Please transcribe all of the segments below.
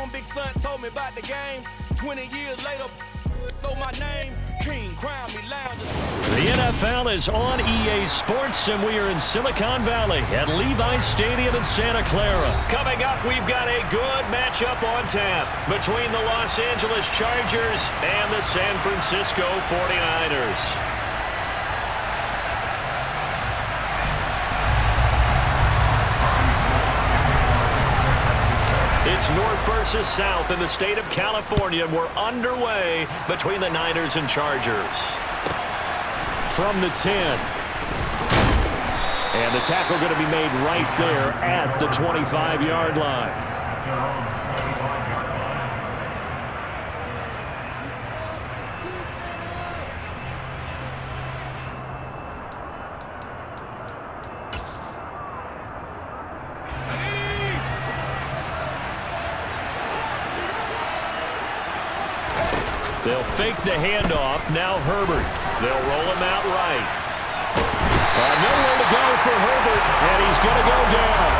when Big Son told me about the game. 20 years later, know my name. King, crown me lounge. The NFL is on EA Sports, and we are in Silicon Valley at Levi's Stadium in Santa Clara. Coming up, we've got a good matchup on tap between the Los Angeles Chargers and the San Francisco 49ers. It's North versus South in the state of California, and we're underway between the Niners and Chargers. From the 10. And the tackle going to be made right there at the 25-yard line. They'll fake the handoff. Now Herbert. They'll roll him out right. Nowhere to go for Herbert, and he's going to go down.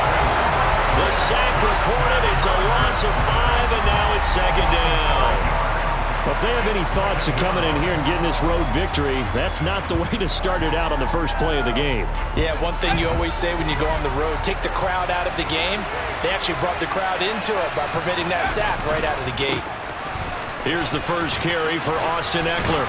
The sack recorded. It's a loss of 5, and now it's second down. Well, if they have any thoughts of coming in here and getting this road victory, that's not the way to start it out on the first play of the game. Yeah, one thing you always say when you go on the road, take the crowd out of the game. They actually brought the crowd into it by permitting that sack right out of the gate. Here's the first carry for Austin Eckler.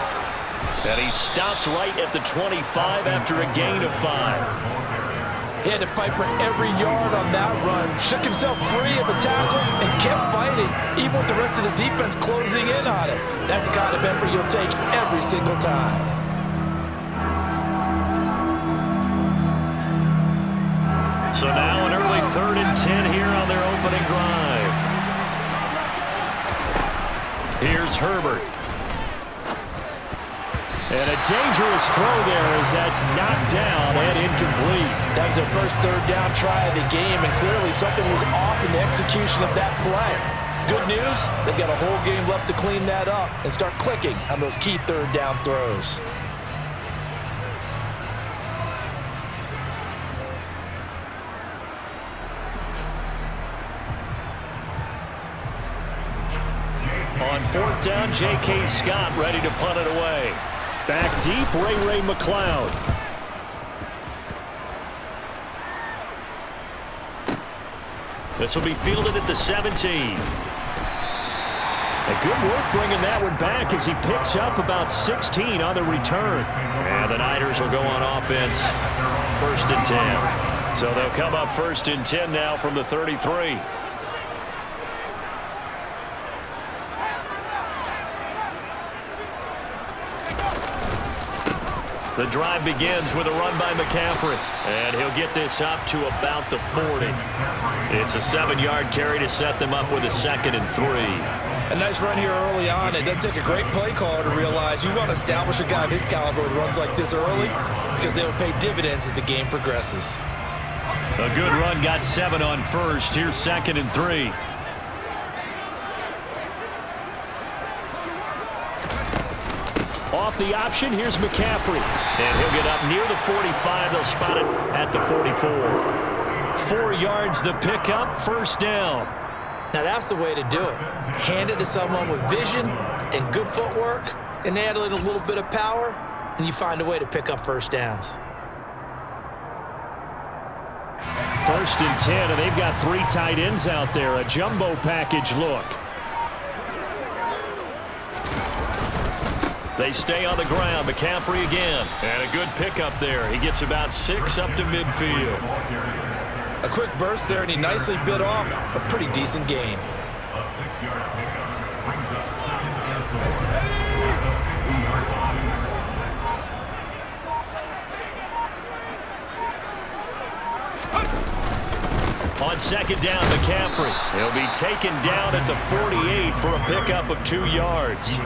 And he stopped right at the 25 after a gain of 5. He had to fight for every yard on that run. Shook himself free of the tackle and kept fighting, even with the rest of the defense closing in on it. That's the kind of effort you'll take every single time. So now an early 3rd and 10 here on their opening drive. Here's Herbert. And a dangerous throw there as that's knocked down and incomplete. That was their first 3rd down try of the game, and clearly something was off in the execution of that play. Good news, they've got a whole game left to clean that up and start clicking on those key 3rd down throws. On 4th down, J.K. Scott ready to punt it away. Back deep, Ray McLeod. This will be fielded at the 17. A good work bringing that one back as he picks up about 16 on the return. And the Niners will go on offense. 1st and 10. So they'll come up 1st and 10 now from the 33. The drive begins with a run by McCaffrey, and he'll get this up to about the 40. It's a 7-yard carry to set them up with a 2nd and 3. A nice run here early on. It doesn't take a great play caller to realize you want to establish a guy of his caliber with runs like this early because they will pay dividends as the game progresses. A good run got 7 on 1st. Here's 2nd and 3. Off the option, here's McCaffrey. And he'll get up near the 45. They'll spot it at the 44. 4 yards the pickup, 1st down. Now that's the way to do it. Hand it to someone with vision and good footwork and add in a little bit of power, and you find a way to pick up 1st downs. 1st and 10, and they've got 3 tight ends out there. A jumbo package look. They stay on the ground. McCaffrey again. And a good pickup there. He gets about 6 up to midfield. A quick burst there, and he nicely bit off a pretty decent gain. A 6-yard pickup brings up 2nd and 4. On 2nd down, McCaffrey. He'll be taken down at the 48 for a pickup of 2 yards.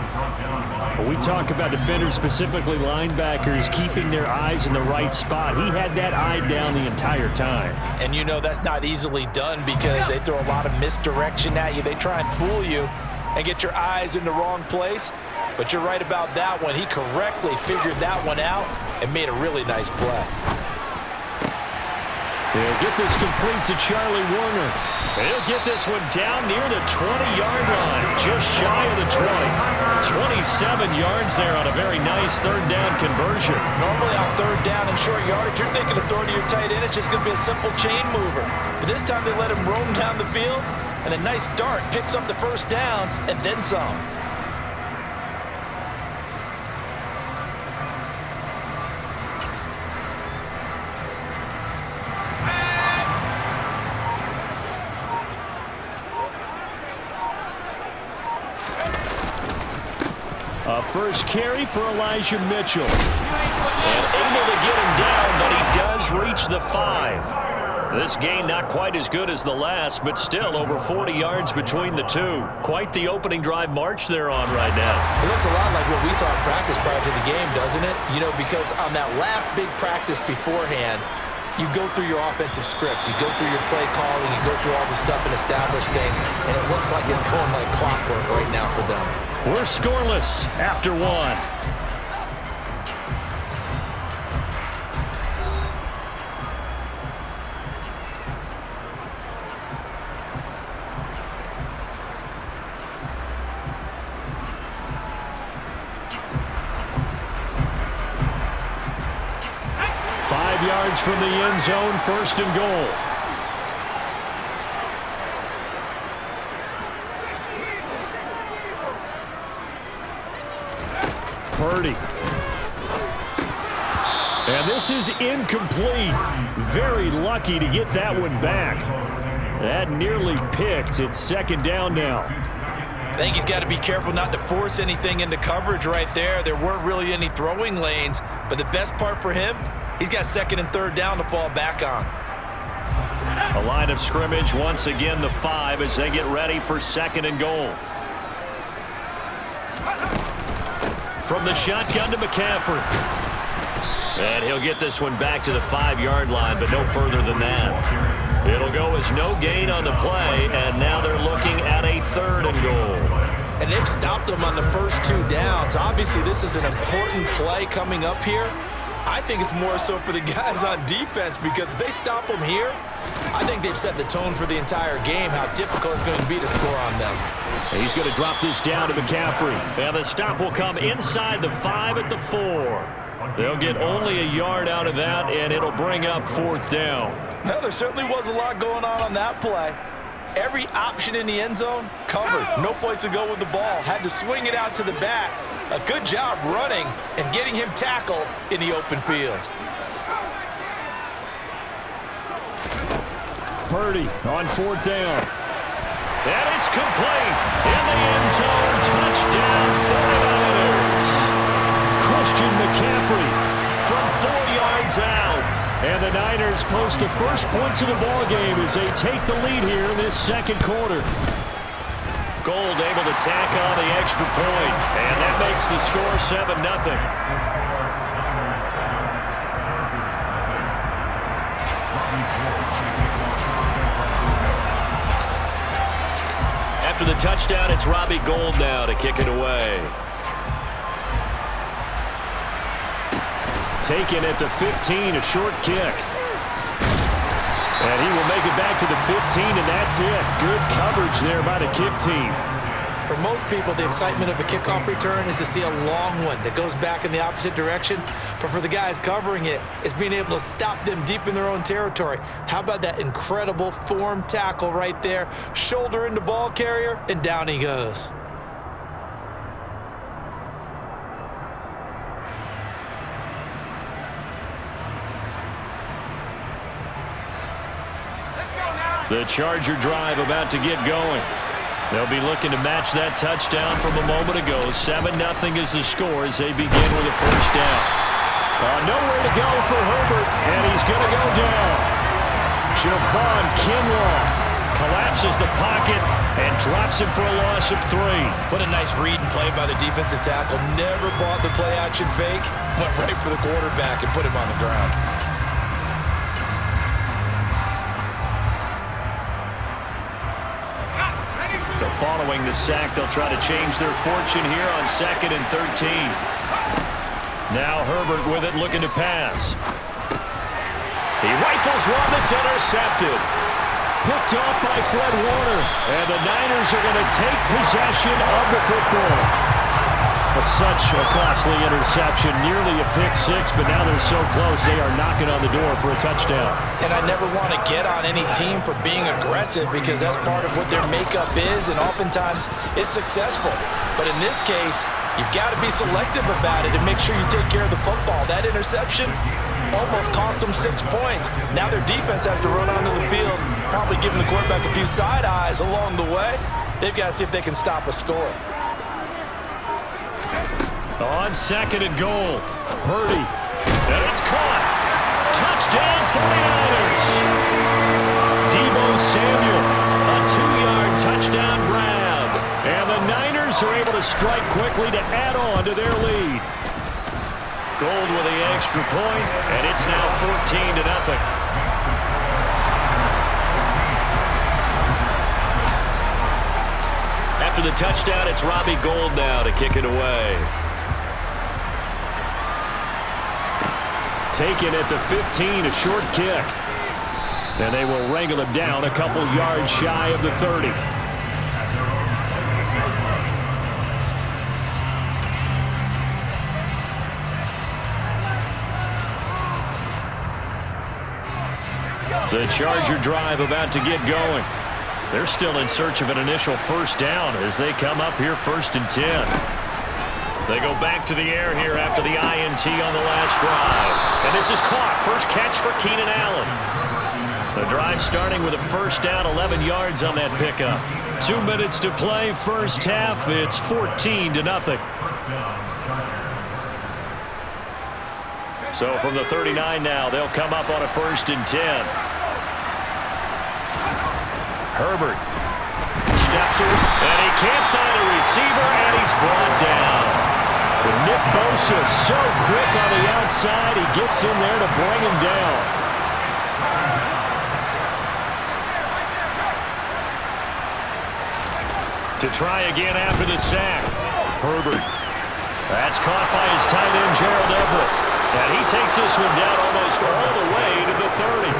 When we talk about defenders, specifically linebackers, keeping their eyes in the right spot, he had that eye down the entire time. And you know that's not easily done because they throw a lot of misdirection at you. They try and fool you and get your eyes in the wrong place. But you're right about that one. He correctly figured that one out and made a really nice play. They'll get this complete to Charlie Warner. He'll get this one down near the 20-yard line, just shy of the 20. 27 yards there on a very nice third down conversion. Normally on third down and short yardage, you're thinking of throwing to your tight end. It's just going to be a simple chain mover. But this time they let him roam down the field, and a nice dart picks up the first down and then some. A first carry for Elijah Mitchell. And able to get him down, but he does reach the 5. This gain not quite as good as the last, but still over 40 yards between the two. Quite the opening drive march they're on right now. It looks a lot like what we saw in practice prior to the game, doesn't it? You know, because on that last big practice beforehand, you go through your offensive script, you go through your play calling, you go through all the stuff and establish things, and it looks like it's going like clockwork right now for them. We're scoreless after one. From the end zone, first and goal. Purdy. And this is incomplete. Very lucky to get that one back. That nearly picked. It's second down now. I think he's got to be careful not to force anything into coverage right there. There weren't really any throwing lanes, but the best part for him, he's got second and third down to fall back on. A line of scrimmage, once again the 5 as they get ready for second and goal. From the shotgun to McCaffrey. And he'll get this one back to the 5-yard line, but no further than that. It'll go as no gain on the play, and now they're looking at a third and goal. And they've stopped him on the first 2 downs. Obviously, this is an important play coming up here. I think it's more so for the guys on defense, because if they stop them here, I think they've set the tone for the entire game, how difficult it's going to be to score on them. He's going to drop this down to McCaffrey. And the stop will come inside the 5 at the 4. They'll get only a yard out of that, and it'll bring up fourth down. Well, there certainly was a lot going on that play. Every option in the end zone covered. No place to go with the ball. Had to swing it out to the back. A good job running and getting him tackled in the open field. Purdy on fourth down. And it's complete. In the end zone. Touchdown 49ers. Christian McCaffrey from 4 yards out. And the Niners post the first points of the ball game as they take the lead here in this second quarter. Gold able to tack on the extra point, and that makes the score 7-0. After the touchdown, it's Robbie Gould now to kick it away. Taken at the 15, a short kick. And he will make it back to the 15, and that's it. Good coverage there by the kick team. For most people, the excitement of a kickoff return is to see a long one that goes back in the opposite direction. But for the guys covering it, it's being able to stop them deep in their own territory. How about that incredible form tackle right there? Shoulder into ball carrier, and down he goes. The Charger drive about to get going. They'll be looking to match that touchdown from a moment ago. 7-0 is the score as they begin with a first down. Nowhere to go for Herbert, and he's going to go down. Javon Kinlaw collapses the pocket and drops him for a loss of 3. What a nice read and play by the defensive tackle. Never bought the play-action fake. Went right for the quarterback and put him on the ground. Following the sack, they'll try to change their fortune here on 2nd and 13. Now Herbert with it, looking to pass. He rifles one that's intercepted. picked off by Fred Warner. And the Niners are going to take possession of the football. But such a costly interception, nearly a pick six, but now they're so close they are knocking on the door for a touchdown. And I never want to get on any team for being aggressive because that's part of what their makeup is, and oftentimes it's successful. But in this case, you've got to be selective about it and make sure you take care of the football. That interception almost cost them 6 points. Now their defense has to run onto the field, probably giving the quarterback a few side eyes along the way. They've got to see if they can stop a score. On second and goal, Purdy, and it's caught. Touchdown 49ers. Deebo Samuel, a 2-yard touchdown grab. And the Niners are able to strike quickly to add on to their lead. Gold with the extra point, and it's now 14-0. After the touchdown, it's Robbie Gould now to kick it away. Taken at the 15, a short kick. And they will wrangle him down a couple yards shy of the 30. The Charger drive about to get going. They're still in search of an initial first down as they come up here 1st and 10. They go back to the air here after the INT on the last drive. And this is caught. First catch for Keenan Allen. The drive starting with a first down, 11 yards on that pickup. 2 minutes to play, first half. It's 14-0. So from the 39 now, they'll come up on a 1st and 10. Herbert steps in, and he can't find a receiver, and he's brought down. But Nick Bosa so quick on the outside, he gets in there to bring him down. To try again after the sack. Herbert. That's caught by his tight end, Gerald Everett. And he takes this one down almost all the way to the 30.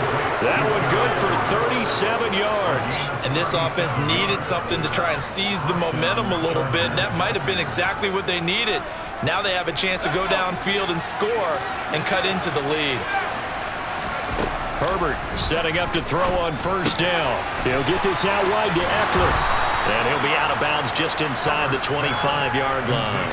That one good for 37 yards. And this offense needed something to try and seize the momentum a little bit. And that might have been exactly what they needed. Now they have a chance to go downfield and score and cut into the lead. Herbert setting up to throw on first down. He'll get this out wide to Eckler. And he'll be out of bounds just inside the 25-yard line.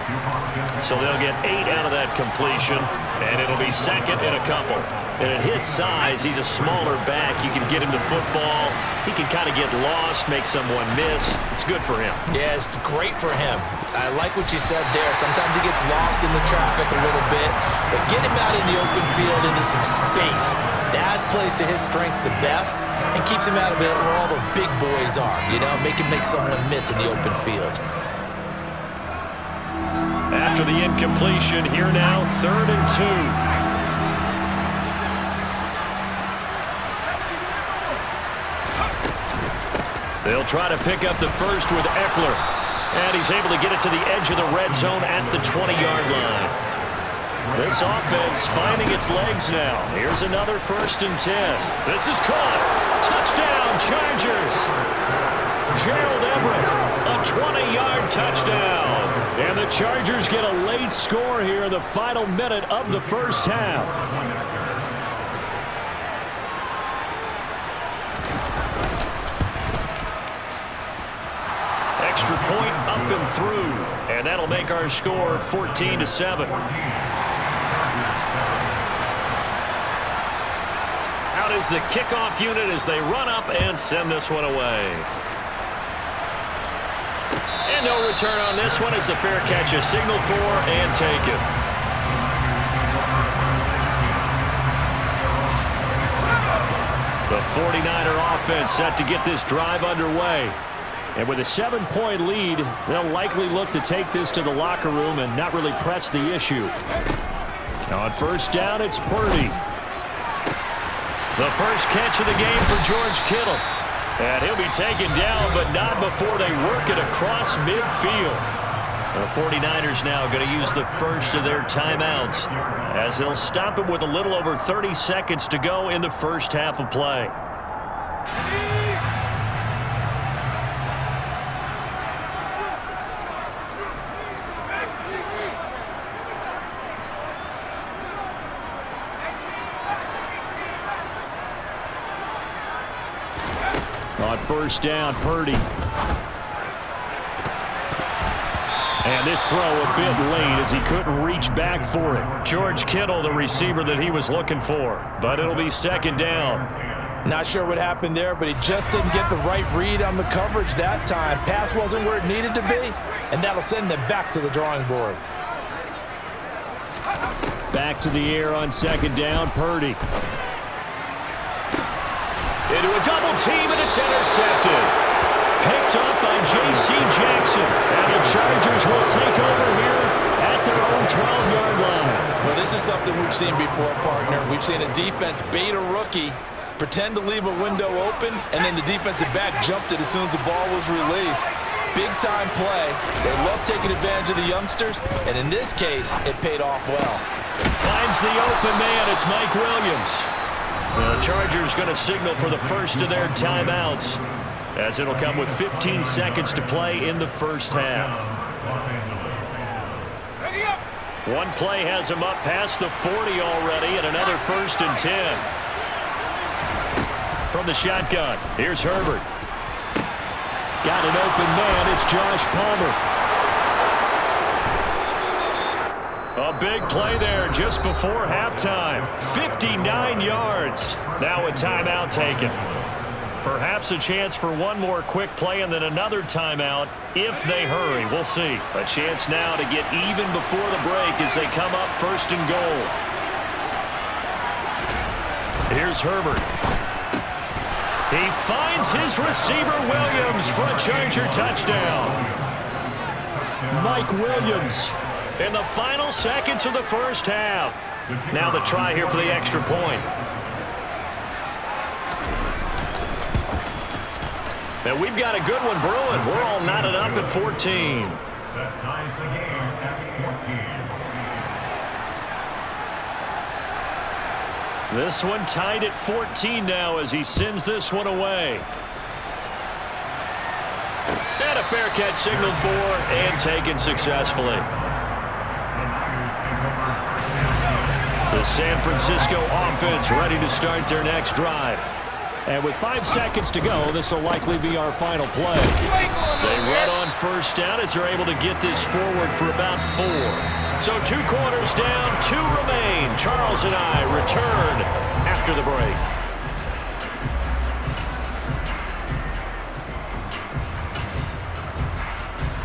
So they'll get 8 out of that completion, and it'll be second and a couple. And at his size, he's a smaller back. You can get him to football. He can kind of get lost, make someone miss. It's good for him. Yeah, it's great for him. I like what you said there. Sometimes he gets lost in the traffic a little bit, but get him out in the open field into some space. That plays to his strengths the best and keeps him out of it where all the big boys are, you know, make someone miss in the open field. After the incompletion, here now, 3rd and 2. They'll try to pick up the first with Eckler. And he's able to get it to the edge of the red zone at the 20-yard line. This offense finding its legs now. Here's another 1st and 10. This is caught. Touchdown, Chargers. Gerald Everett, a 20-yard touchdown. And the Chargers get a late score here in the final minute of the first half. Extra point up and through. And that'll make our score 14-7. Out is the kickoff unit as they run up and send this one away. And no return on this one as the fair catch is signaled for and taken. The 49er offense set to get this drive underway. And with a 7-point lead, they'll likely look to take this to the locker room and not really press the issue. Now on first down, it's Purdy. The first catch of the game for George Kittle. And he'll be taken down, but not before they work it across midfield. The 49ers now going to use the first of their timeouts as they'll stop him with a little over 30 seconds to go in the first half of play. first down. Purdy. And this throw a bit late as he couldn't reach back for it. George Kittle, the receiver that he was looking for. But it'll be second down. Not sure what happened there, but he just didn't get the right read on the coverage that time. Pass wasn't where it needed to be, and that'll send them back to the drawing board. Back to the air on second down. Purdy. Into a double team, and it's intercepted. Picked up by J.C. Jackson. And the Chargers will take over here at their own 12-yard line. Well, this is something we've seen before, partner. We've seen a defense bait a rookie, pretend to leave a window open, and then the defensive back jumped it as soon as the ball was released. Big-time play. They love taking advantage of the youngsters, and in this case, it paid off well. Finds the open man. It's Mike Williams. The Chargers going to signal for the first of their timeouts, as it'll come with 15 seconds to play in the first half. One play has him up past the 40 already, and another 1st and 10. From the shotgun, here's Herbert. Got an open man. It's Josh Palmer. A big play there just before halftime. 59 yards. Now a timeout taken. Perhaps a chance for one more quick play and then another timeout if they hurry. We'll see. A chance now to get even before the break as they come up 1st and goal. Here's Herbert. He finds his receiver Williams for a Charger touchdown. Mike Williams in the final seconds of the first half. Now the try here for the extra point. And we've got a good one brewing. We're all knotted up at 14. That ties the game at 14. This one tied at 14 now as he sends this one away. And a fair catch signaled for and taken successfully. The San Francisco offense ready to start their next drive. And with 5 seconds to go, this will likely be our final play. They run on first down as they're able to get this forward for about 4. So 2 quarters down, 2 remain. Charles and I return after the break.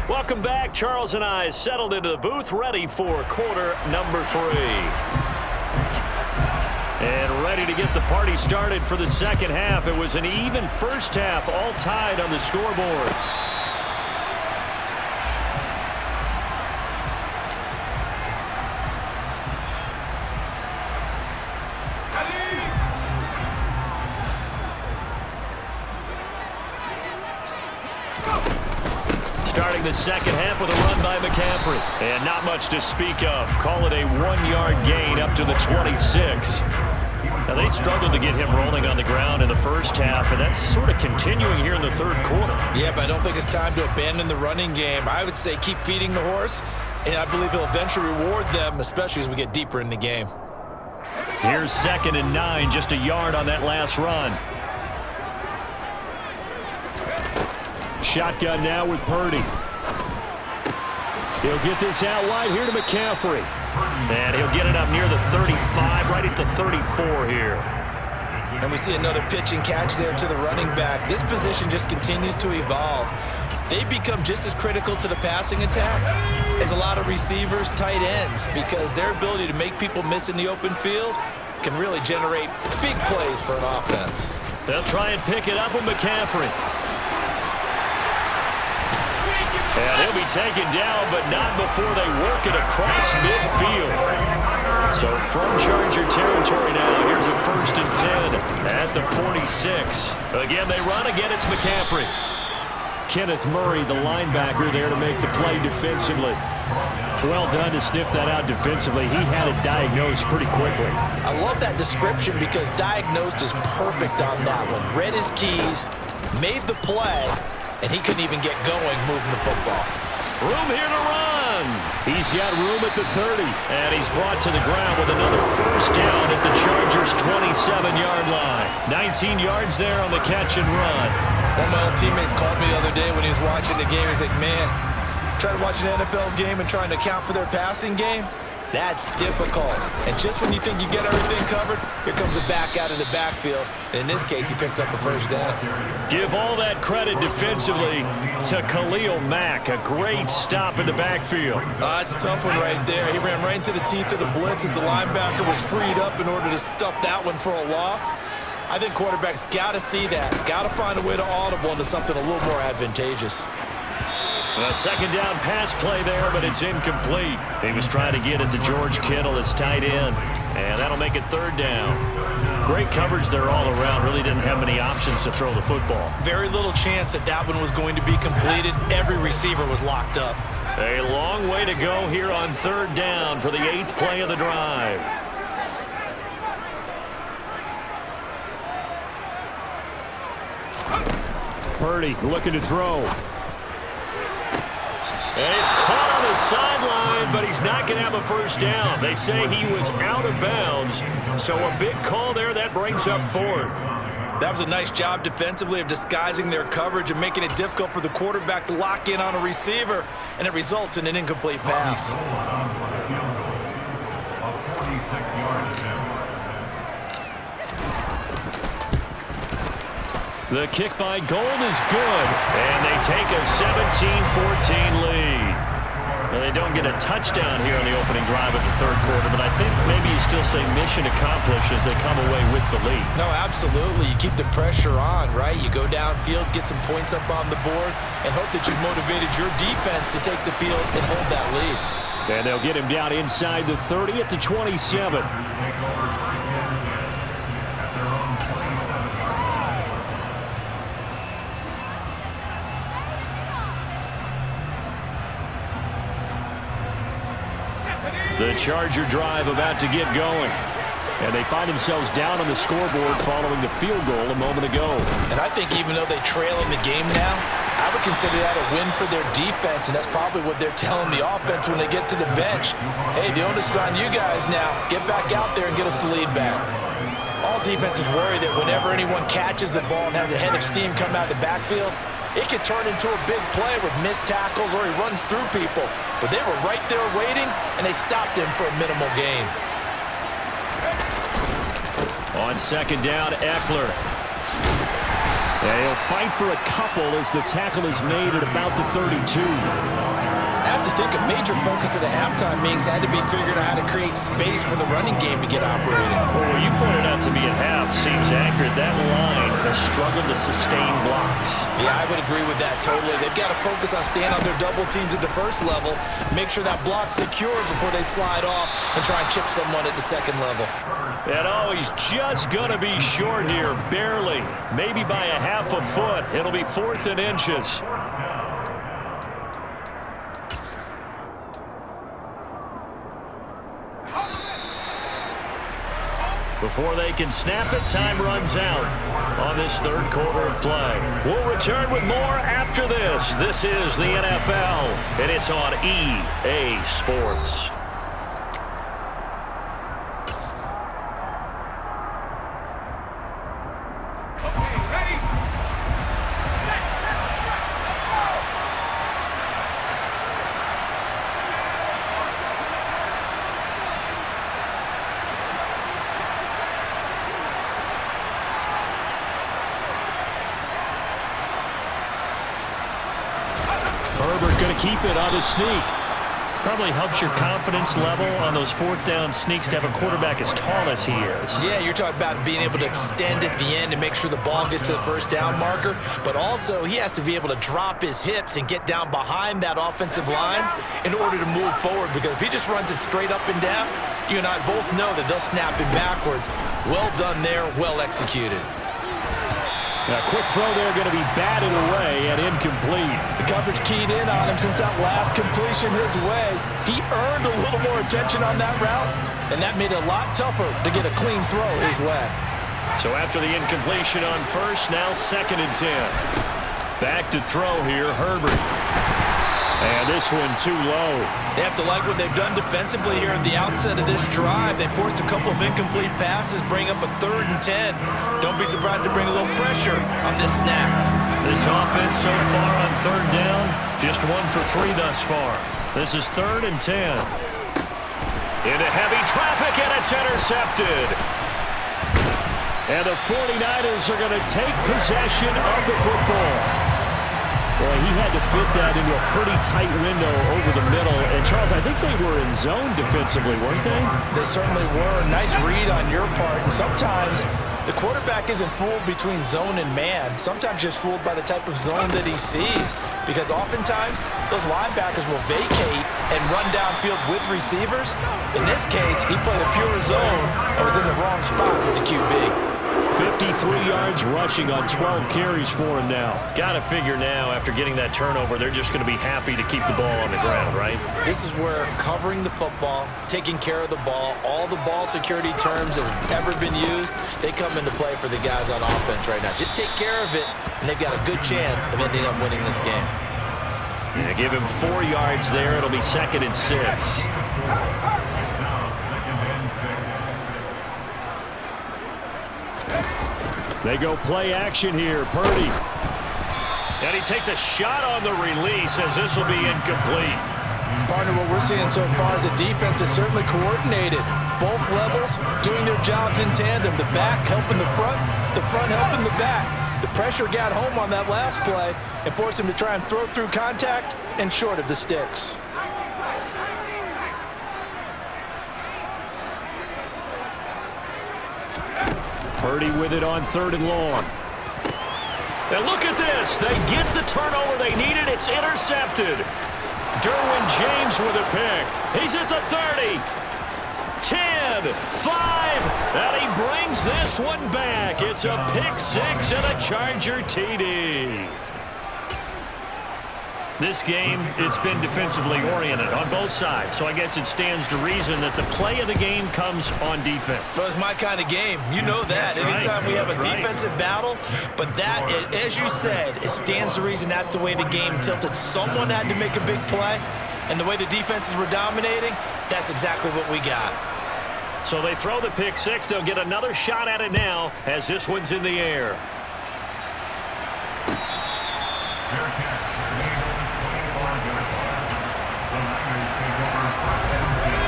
Welcome back. Charles and I settled into the booth, ready for quarter number 3. And ready to get the party started for the second half. It was an even first half, all tied on the scoreboard. Starting the second half with a run by McCaffrey. And not much to speak of. Call it a 1-yard gain up to the 26. Now, they struggled to get him rolling on the ground in the first half, and that's sort of continuing here in the third quarter. Yeah, but I don't think it's time to abandon the running game. I would say keep feeding the horse, and I believe he'll eventually reward them, especially as we get deeper in the game. Here's 2nd and 9, just a yard on that last run. Shotgun now with Purdy. He'll get this out wide here to McCaffrey. And he'll get it up near the 35, right at the 34 here. And we see another pitch and catch there to the running back. This position just continues to evolve. They become just as critical to the passing attack as a lot of receivers, tight ends, because their ability to make people miss in the open field can really generate big plays for an offense. They'll try and pick it up with McCaffrey. And he'll be taken down, but not before they work it across midfield. So from Charger territory now, here's a 1st and 10 at the 46. Again, they run. Again, it's McCaffrey. Kenneth Murray, the linebacker, there to make the play defensively. Well done to sniff that out defensively. He had it diagnosed pretty quickly. I love that description because diagnosed is perfect on that one. Read his keys, made the play, and he couldn't even get going moving the football. Room here to run. He's got room at the 30. And he's brought to the ground with another 1st down at the Chargers' 27-yard line. 19 yards there on the catch and run. One of my old teammates called me the other day when he was watching the game. He's like, man, trying to watch an NFL game and trying to account for their passing game, that's difficult. And just when you think you get everything covered, here comes a back out of the backfield. And in this case, he picks up a first down. Give all that credit defensively to Khalil Mack. A great stop in the backfield. That's a tough one right there. He ran right into the teeth of the blitz as the linebacker was freed up in order to stuff that one for a loss. I think quarterbacks got to see that. Got to find a way to audible into something a little more advantageous. A second down pass play there, but it's incomplete. He was trying to get it to George Kittle, his tight end, and that'll make it third down. Great coverage there all around. Really didn't have many options to throw the football. Very little chance that that one was going to be completed. Every receiver was locked up. A long way to go here on third down for the 8th play of the drive. Purdy looking to throw. And he's caught on the sideline, but he's not going to have a first down. They say he was out of bounds, so a big call there. That brings up 4th. That was a nice job defensively of disguising their coverage and making it difficult for the quarterback to lock in on a receiver, and it results in an incomplete pass. The kick by Gold is good, and they take a 17-14 lead. Now, they don't get a touchdown here on the opening drive of the third quarter, but I think maybe you still say mission accomplished as they come away with the lead. No, absolutely. You keep the pressure on, right? You go downfield, get some points up on the board, and hope that you've motivated your defense to take the field and hold that lead. And they'll get him down inside the 30 at the 27. The Charger drive about to get going. And they find themselves down on the scoreboard following the field goal a moment ago. And I think even though they trail in the game now, I would consider that a win for their defense, and that's probably what they're telling the offense when they get to the bench. Hey, the onus is on you guys now. Get back out there and get us the lead back. All defenses worry that whenever anyone catches the ball and has a head of steam come out of the backfield, it could turn into a big play with missed tackles or he runs through people. But they were right there waiting, and they stopped him for a minimal gain. On second down, Eckler. And he'll fight for a couple as the tackle is made at about the 32. I have to think a major focus at the halftime meetings had to be figuring out how to create space for the running game to get operating. Well, what you pointed out to me at half seems accurate. That line has struggled to sustain blocks. Yeah, I would agree with that totally. They've got to focus on staying on their double teams at the first level, make sure that block's secure before they slide off and try and chip someone at the second level. And oh, he's just going to be short here, barely. Maybe by a half a foot. It'll be 4th and inches. Before they can snap it, time runs out on this third quarter of play. We'll return with more after this. This is the NFL, and it's on EA Sports. Herbert going to keep it on his sneak. Probably helps your confidence level on those 4th down sneaks to have a quarterback as tall as he is. Yeah, you're talking about being able to extend at the end and make sure the ball gets to the first down marker. But also, he has to be able to drop his hips and get down behind that offensive line in order to move forward. Because if he just runs it straight up and down, you and I both know that they'll snap him backwards. Well done there, well executed. A quick throw there going to be batted away and incomplete. The coverage keyed in on him since that last completion his way. He earned a little more attention on that route, and that made it a lot tougher to get a clean throw his way. So after the incompletion on first, now 2nd and 10. Back to throw here, Herbert. And this one too low. They have to like what they've done defensively here at the outset of this drive. They forced a couple of incomplete passes, bring up a 3rd and 10. Don't be surprised to bring a little pressure on this snap. This offense so far on third down, just 1 for 3 thus far. This is 3rd and 10. Into heavy traffic, and it's intercepted. And the 49ers are going to take possession of the football. Boy, he had to fit that into a pretty tight window over the middle. And, Charles, I think they were in zone defensively, weren't they? They certainly were. Nice read on your part. And sometimes the quarterback isn't fooled between zone and man. Sometimes just fooled by the type of zone that he sees. Because oftentimes, those linebackers will vacate and run downfield with receivers. In this case, he played a pure zone and was in the wrong spot with the QB. 53 yards rushing on 12 carries for him now. Got to figure now, after getting that turnover, they're just going to be happy to keep the ball on the ground, right? This is where covering the football, taking care of the ball, all the ball security terms that have ever been used, they come into play for the guys on offense right now. Just take care of it, and they've got a good chance of ending up winning this game. Yeah, give him 4 yards there. It'll be 2nd and 6. They go play action here. Purdy. And he takes a shot on the release as this will be incomplete. Partner, what we're seeing so far is the defense is certainly coordinated. Both levels doing their jobs in tandem. The back helping the front helping the back. The pressure got home on that last play and forced him to try and throw through contact and short of the sticks. Purdy with it on 3rd and long. And look at this. They get the turnover they needed. It's intercepted. Derwin James with a pick. He's at the 30. 10, 5, and he brings this one back. It's a pick 6 and a Charger TD. This game, it's been defensively oriented on both sides, so I guess it stands to reason that the play of the game comes on defense. So it's my kind of game. You know that. Anytime we have a defensive battle, but that, as you said, it stands to reason that's the way the game tilted. Someone had to make a big play, and the way the defenses were dominating, that's exactly what we got. So they throw the pick 6. They'll get another shot at it now as this one's in the air.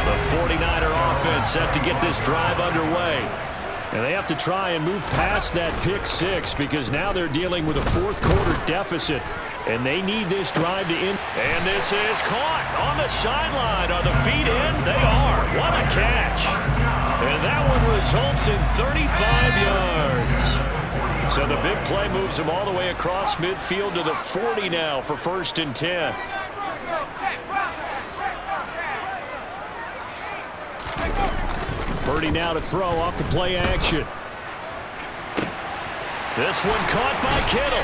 The 49er offense set to get this drive underway. And they have to try and move past that pick 6 because now they're dealing with a 4th quarter deficit. And they need this drive to end. And this is caught on the sideline. Are the feet in? They are. What a catch. And that one results in 35 yards. So the big play moves them all the way across midfield to the 40 now for 1st and 10. Purdy now to throw off the play action. This one caught by Kittle.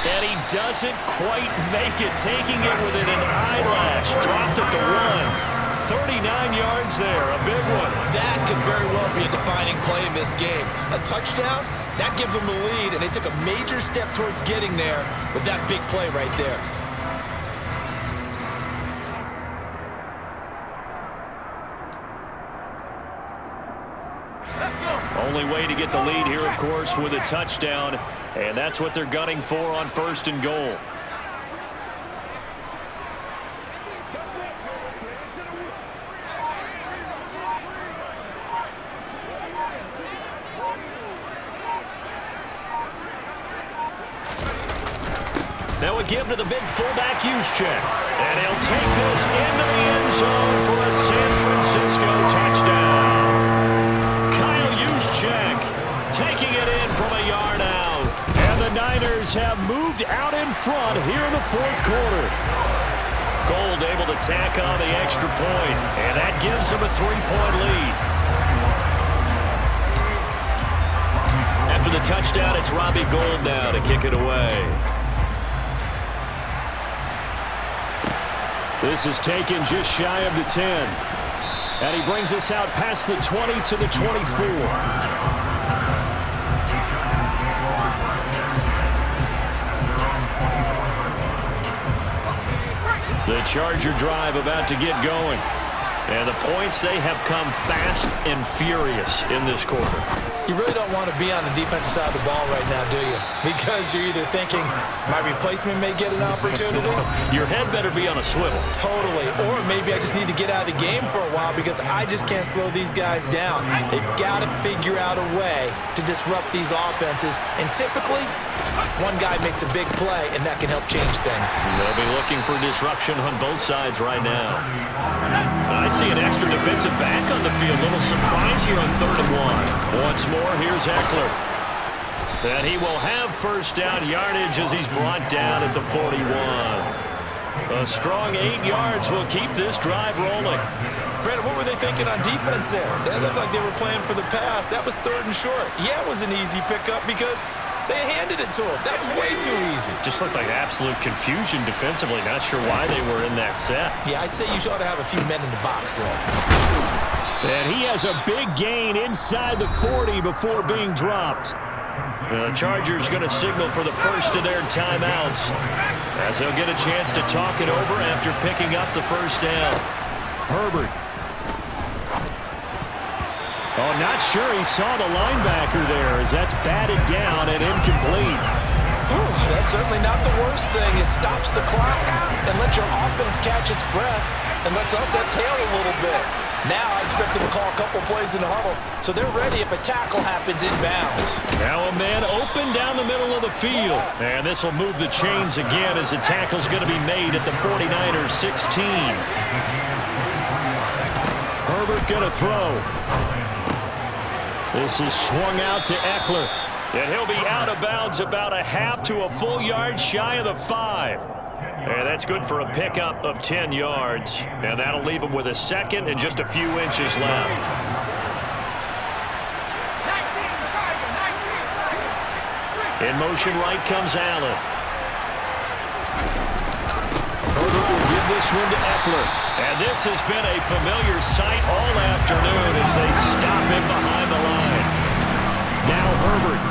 And he doesn't quite make it, taking it within an eyelash. Dropped at the 1. 39 yards there, a big one. That could very well be a defining play in this game. A touchdown, that gives them the lead, and they took a major step towards getting there with that big play right there. Only way to get the lead here, of course, with a touchdown, and that's what they're gunning for on 1st and goal. Now a give to the big fullback Juszczyk, and he'll take this into the end zone for a San Francisco touchdown. Juszczyk taking it in from a yard out. And the Niners have moved out in front here in the 4th quarter. Gold able to tack on the extra point, and that gives them a 3-point lead. After the touchdown, it's Robbie Gould now to kick it away. This is taken just shy of the 10. And he brings us out past the 20 to the 24. The Charger drive about to get going. And the points, they have come fast and furious in this quarter. You really don't want to be on the defensive side of the ball right now, do you? Because you're either thinking, my replacement may get an opportunity. Your head better be on a swivel. Totally. Or maybe I just need to get out of the game for a while because I just can't slow these guys down. They've got to figure out a way to disrupt these offenses. And typically, one guy makes a big play, and that can help change things. They'll be looking for disruption on both sides right now. I see an extra defensive back on the field. Little surprise here on 3rd and 1. Once more, here's Eckler. And he will have first down yardage as he's brought down at the 41. A strong 8 yards will keep this drive rolling. Brandon, what were they thinking on defense there? They looked like they were playing for the pass. That was 3rd and short. Yeah, it was an easy pickup because they handed it to him. That was way too easy. Just looked like absolute confusion defensively. Not sure why they were in that set. Yeah, I'd say you ought to have a few men in the box there. And he has a big gain inside the 40 before being dropped. The Chargers going to signal for the first of their timeouts as they'll get a chance to talk it over after picking up the first down. Herbert. Oh, not sure he saw the linebacker there as that's batted down and incomplete. That's certainly not the worst thing. It stops the clock and lets your offense catch its breath and lets us exhale a little bit. Now I expect them to call a couple plays in the huddle, so they're ready if a tackle happens inbounds. Now a man open down the middle of the field. And this will move the chains again as the tackle's going to be made at the 49ers 16. Herbert going to throw. This is swung out to Eckler. And he'll be out of bounds about a half to a full yard shy of the 5. And that's good for a pickup of 10 yards. And that'll leave him with a second and just a few inches left. In motion right comes Allen. Herbert will give this one to Eckler. And this has been a familiar sight all afternoon as they stop him behind the line. Now Herbert.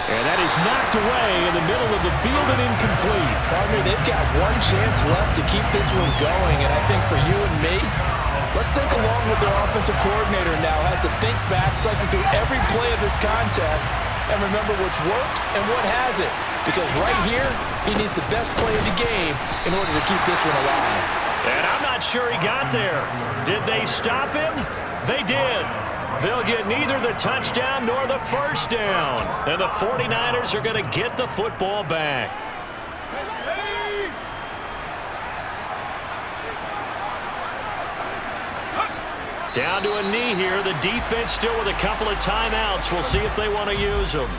And that is knocked away in the middle of the field and incomplete. They've got one chance left to keep this one going, and I think for you and me, let's think along with their offensive coordinator now has to think back, cycle through every play of this contest, and remember what's worked and what hasn't. Because right here, he needs the best play of the game in order to keep this one alive. And I'm not sure he got there. Did they stop him? They did. They'll get neither the touchdown nor the first down. And the 49ers are going to get the football back. Down to a knee here. The defense still with a couple of timeouts. We'll see if they want to use them.